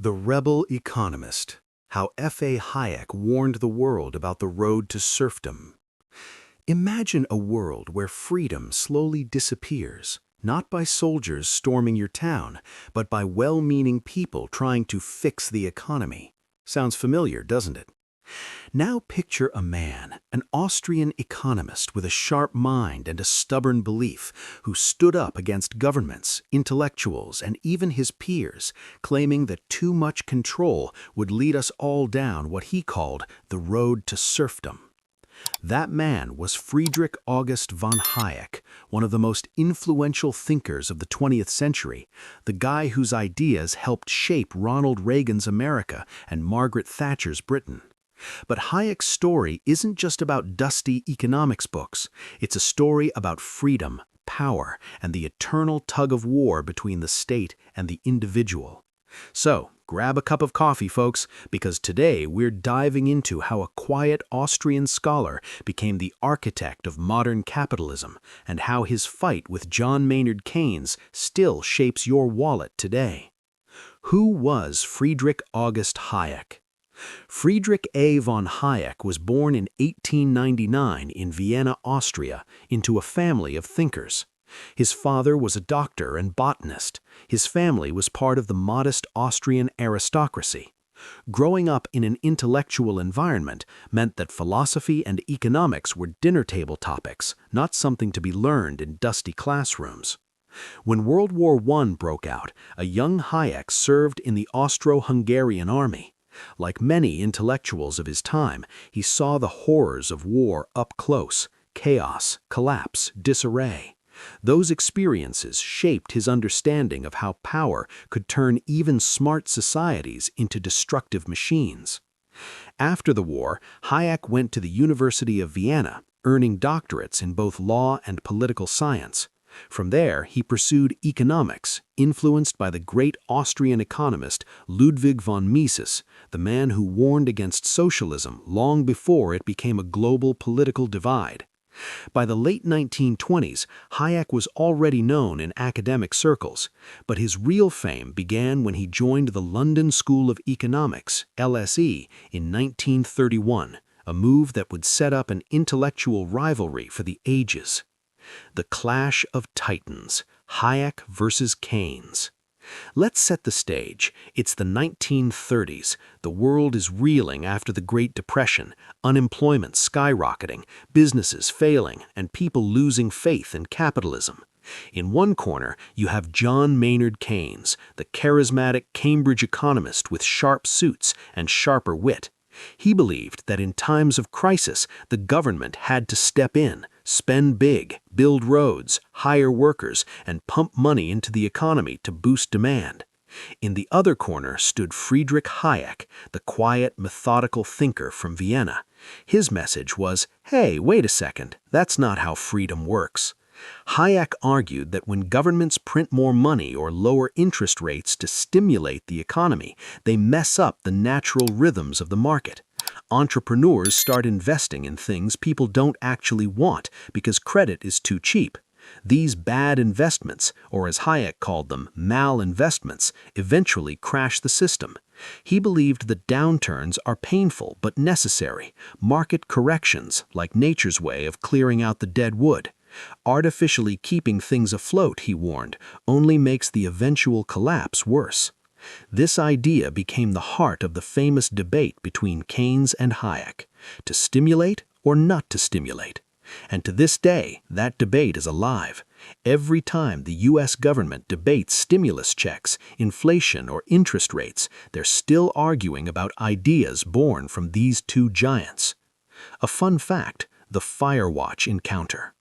The Rebel Economist, How F.A. Hayek Warned the World About the Road to Serfdom. Imagine a world where freedom slowly disappears, not by soldiers storming your town, but by well-meaning people trying to fix the economy. Sounds familiar, doesn't it? Now picture a man, an Austrian economist with a sharp mind and a stubborn belief, who stood up against governments, intellectuals, and even his peers, claiming that too much control would lead us all down what he called the road to serfdom. That man was Friedrich August von Hayek, one of the most influential thinkers of the 20th century, the guy whose ideas helped shape Ronald Reagan's America and Margaret Thatcher's Britain. But Hayek's story isn't just about dusty economics books. It's a story about freedom, power, and the eternal tug-of-war between the state and the individual. So, grab a cup of coffee, folks, because today we're diving into how a quiet Austrian scholar became the architect of modern capitalism and how his fight with John Maynard Keynes still shapes your wallet today. Who was Friedrich August Hayek? Friedrich A. von Hayek was born in 1899 in Vienna, Austria, into a family of thinkers. His father was a doctor and botanist. His family was part of the modest Austrian aristocracy. Growing up in an intellectual environment meant that philosophy and economics were dinner table topics, not something to be learned in dusty classrooms. When World War I broke out, a young Hayek served in the Austro-Hungarian army. Like many intellectuals of his time, he saw the horrors of war up close: chaos, collapse, disarray. Those experiences shaped his understanding of how power could turn even smart societies into destructive machines. After the war, Hayek went to the University of Vienna, earning doctorates in both law and political science. From there, he pursued economics, influenced by the great Austrian economist Ludwig von Mises, the man who warned against socialism long before it became a global political divide. By the late 1920s, Hayek was already known in academic circles, but his real fame began when he joined the London School of Economics, LSE, in 1931, a move that would set up an intellectual rivalry for the ages. The Clash of Titans, Hayek versus Keynes. Let's set the stage. It's the 1930s. The world is reeling after the Great Depression, unemployment skyrocketing, businesses failing, and people losing faith in capitalism. In one corner, you have John Maynard Keynes, the charismatic Cambridge economist with sharp suits and sharper wit. He believed that in times of crisis, the government had to step in, spend big, build roads, hire workers, and pump money into the economy to boost demand. In the other corner stood Friedrich Hayek, the quiet, methodical thinker from Vienna. His message was, hey, wait a second, that's not how freedom works. Hayek argued that when governments print more money or lower interest rates to stimulate the economy, they mess up the natural rhythms of the market. Entrepreneurs start investing in things people don't actually want because credit is too cheap. These bad investments, or as Hayek called them, malinvestments, eventually crash the system. He believed that downturns are painful but necessary, market corrections, like nature's way of clearing out the dead wood. Artificially keeping things afloat, he warned, only makes the eventual collapse worse. This idea became the heart of the famous debate between Keynes and Hayek: to stimulate or not to stimulate. And to this day, that debate is alive. Every time the U.S. government debates stimulus checks, inflation, or interest rates, they're still arguing about ideas born from these two giants. A fun fact: the Firewatch encounter.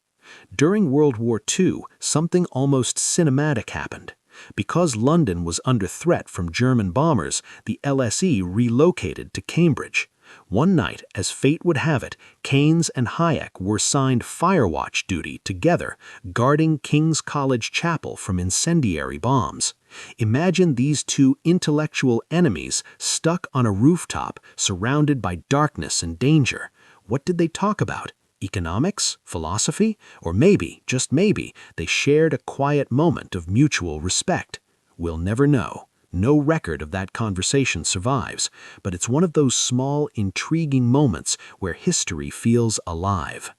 During World War II, something almost cinematic happened. Because London was under threat from German bombers, the LSE relocated to Cambridge. One night, as fate would have it, Keynes and Hayek were assigned firewatch duty together, guarding King's College Chapel from incendiary bombs. Imagine these two intellectual enemies stuck on a rooftop, surrounded by darkness and danger. What did they talk about? Economics? Philosophy? Or maybe, just maybe, they shared a quiet moment of mutual respect. We'll never know. No record of that conversation survives, but it's one of those small, intriguing moments where history feels alive.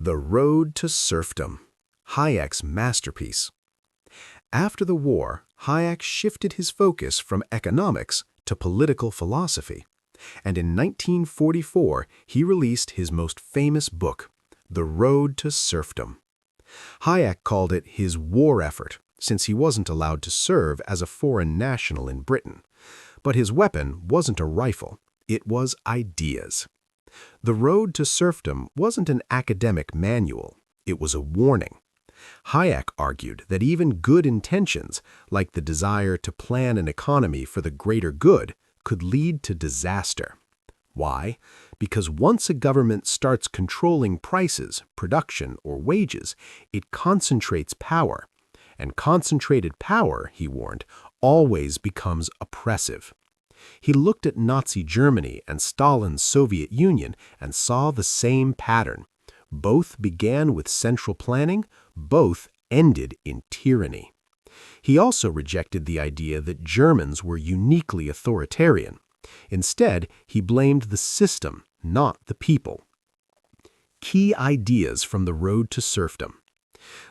The Road to Serfdom, Hayek's masterpiece. After the war, Hayek shifted his focus from economics to political philosophy, and in 1944 he released his most famous book, The Road to Serfdom. Hayek called it his war effort, since he wasn't allowed to serve as a foreign national in Britain. But his weapon wasn't a rifle, it was ideas. The Road to Serfdom wasn't an academic manual, it was a warning. Hayek argued that even good intentions, like the desire to plan an economy for the greater good, could lead to disaster. Why? Because once a government starts controlling prices, production, or wages, it concentrates power. And concentrated power, he warned, always becomes oppressive. He looked at Nazi Germany and Stalin's Soviet Union and saw the same pattern. Both began with central planning, both ended in tyranny. He also rejected the idea that Germans were uniquely authoritarian. Instead, he blamed the system, not the people. Key ideas from The Road to Serfdom.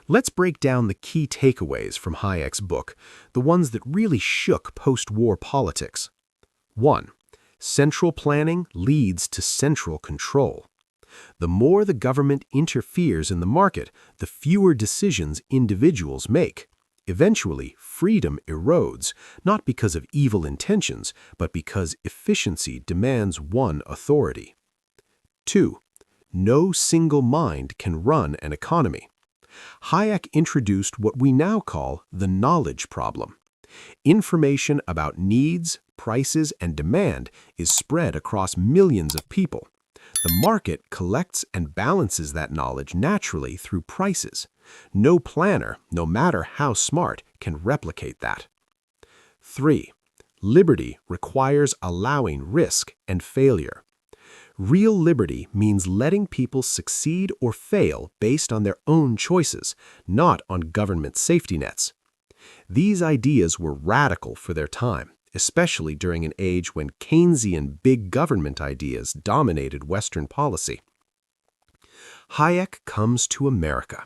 Let's break down the key takeaways from Hayek's book, the ones that really shook post-war politics. 1. Central planning leads to central control. The more the government interferes in the market, the fewer decisions individuals make. Eventually, freedom erodes, not because of evil intentions, but because efficiency demands one authority. 2. No single mind can run an economy. Hayek introduced what we now call the knowledge problem. Information about needs, prices, and demand is spread across millions of people. The market collects and balances that knowledge naturally through prices. No planner, no matter how smart, can replicate that. 3. Liberty requires allowing risk and failure. Real liberty means letting people succeed or fail based on their own choices, not on government safety nets. These ideas were radical for their time, especially during an age when Keynesian big government ideas dominated Western policy. Hayek comes to America.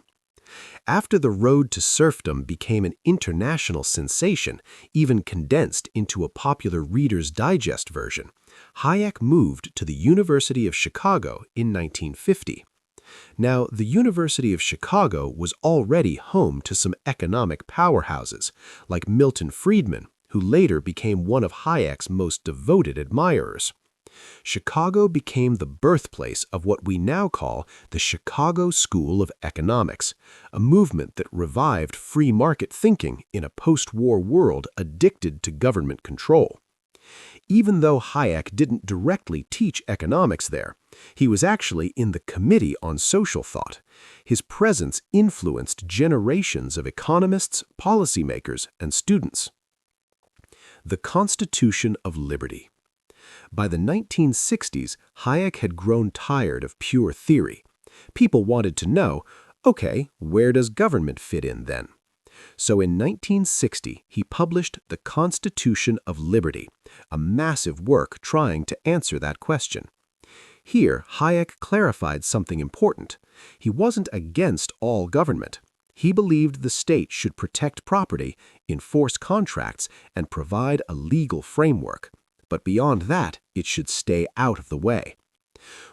After The Road to Serfdom became an international sensation, even condensed into a popular Reader's Digest version, Hayek moved to the University of Chicago in 1950. Now, the University of Chicago was already home to some economic powerhouses, like Milton Friedman, who later became one of Hayek's most devoted admirers. Chicago became the birthplace of what we now call the Chicago School of Economics, a movement that revived free market thinking in a post-war world addicted to government control. Even though Hayek didn't directly teach economics there, he was actually in the Committee on Social Thought. His presence influenced generations of economists, policymakers, and students. The Constitution of Liberty. By the 1960s, Hayek had grown tired of pure theory. People wanted to know, okay, where does government fit in then? So in 1960, he published The Constitution of Liberty, a massive work trying to answer that question. Here, Hayek clarified something important. He wasn't against all government. He believed the state should protect property, enforce contracts, and provide a legal framework. But beyond that, it should stay out of the way.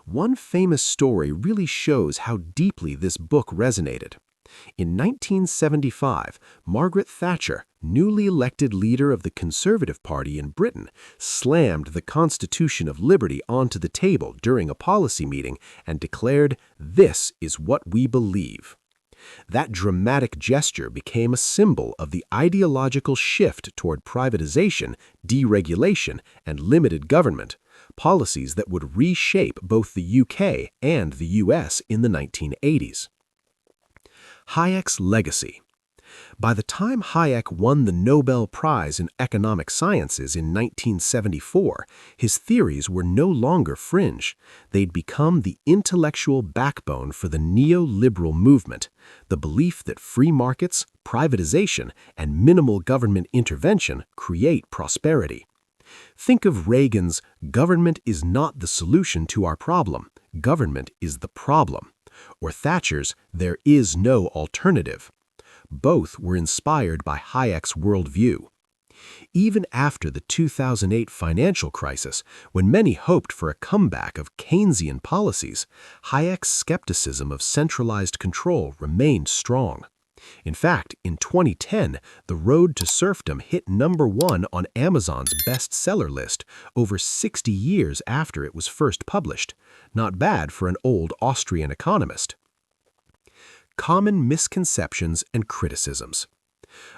One famous story really shows how deeply this book resonated. In 1975, Margaret Thatcher, newly elected leader of the Conservative Party in Britain, slammed the Constitution of Liberty onto the table during a policy meeting and declared, "This is what we believe." That dramatic gesture became a symbol of the ideological shift toward privatization, deregulation, and limited government, policies that would reshape both the UK and the US in the 1980s. Hayek's legacy. By the time Hayek won the Nobel Prize in Economic Sciences in 1974, his theories were no longer fringe. They'd become the intellectual backbone for the neoliberal movement, the belief that free markets, privatization, and minimal government intervention create prosperity. Think of Reagan's "Government is not the solution to our problem, government is the problem," or Thatcher's "There is no alternative." Both were inspired by Hayek's worldview. Even after the 2008 financial crisis, when many hoped for a comeback of Keynesian policies, Hayek's skepticism of centralized control remained strong. In fact, in 2010, The Road to Serfdom hit #1 on Amazon's bestseller list over 60 years after it was first published. Not bad for an old Austrian economist. Common misconceptions and criticisms.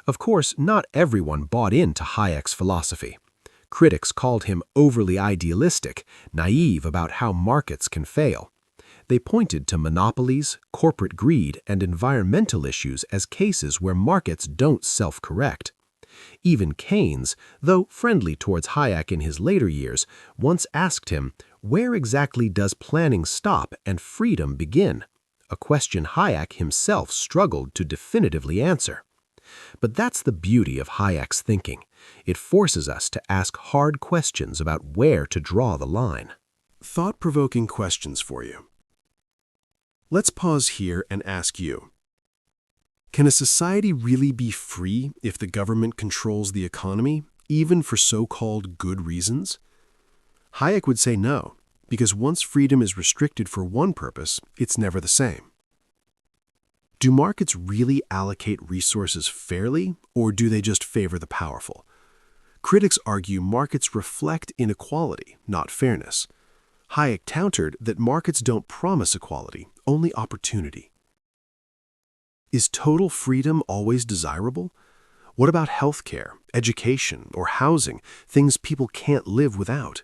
Of course, not everyone bought into Hayek's philosophy. Critics called him overly idealistic, naive about how markets can fail. They pointed to monopolies, corporate greed, and environmental issues as cases where markets don't self-correct. Even Keynes, though friendly towards Hayek in his later years, once asked him, "Where exactly does planning stop and freedom begin?" A question Hayek himself struggled to definitively answer. But that's the beauty of Hayek's thinking. It forces us to ask hard questions about where to draw the line. Thought-provoking questions for you. Let's pause here and ask you, can a society really be free if the government controls the economy, even for so-called good reasons? Hayek would say no, because once freedom is restricted for one purpose, it's never the same. Do markets really allocate resources fairly, or do they just favor the powerful? Critics argue markets reflect inequality, not fairness. Hayek countered that markets don't promise equality, only opportunity. Is total freedom always desirable? What about healthcare, education, or housing, things people can't live without?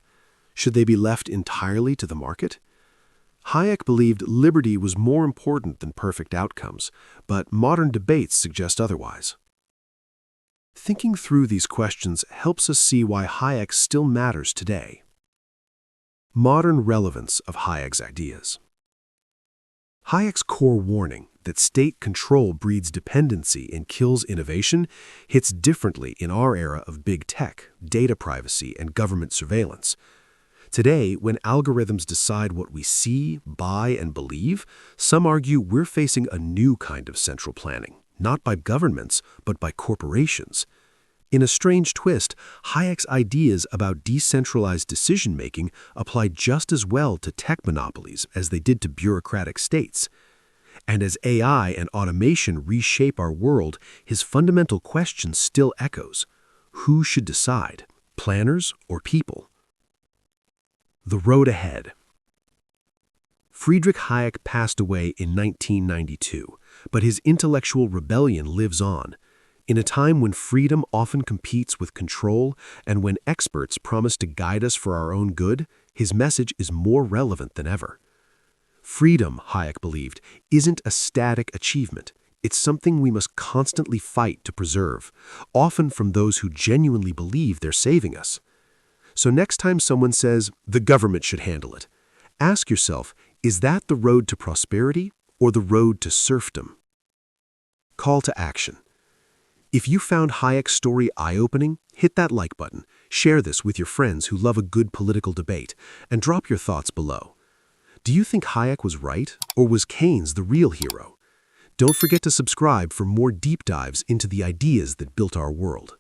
Should they be left entirely to the market? Hayek believed liberty was more important than perfect outcomes, but modern debates suggest otherwise. Thinking through these questions helps us see why Hayek still matters today. Modern relevance of Hayek's ideas. Hayek's core warning that state control breeds dependency and kills innovation hits differently in our era of big tech, data privacy, and government surveillance. Today, when algorithms decide what we see, buy, and believe, some argue we're facing a new kind of central planning, not by governments, but by corporations. In a strange twist, Hayek's ideas about decentralized decision-making apply just as well to tech monopolies as they did to bureaucratic states. And as AI and automation reshape our world, his fundamental question still echoes. Who should decide, planners or people? The road ahead. Friedrich Hayek passed away in 1992, but his intellectual rebellion lives on. In a time when freedom often competes with control and when experts promise to guide us for our own good, his message is more relevant than ever. Freedom, Hayek believed, isn't a static achievement. It's something we must constantly fight to preserve, often from those who genuinely believe they're saving us. So next time someone says, the government should handle it, ask yourself, is that the road to prosperity or the road to serfdom? Call to action. If you found Hayek's story eye-opening, hit that like button, share this with your friends who love a good political debate, and drop your thoughts below. Do you think Hayek was right, or was Keynes the real hero? Don't forget to subscribe for more deep dives into the ideas that built our world.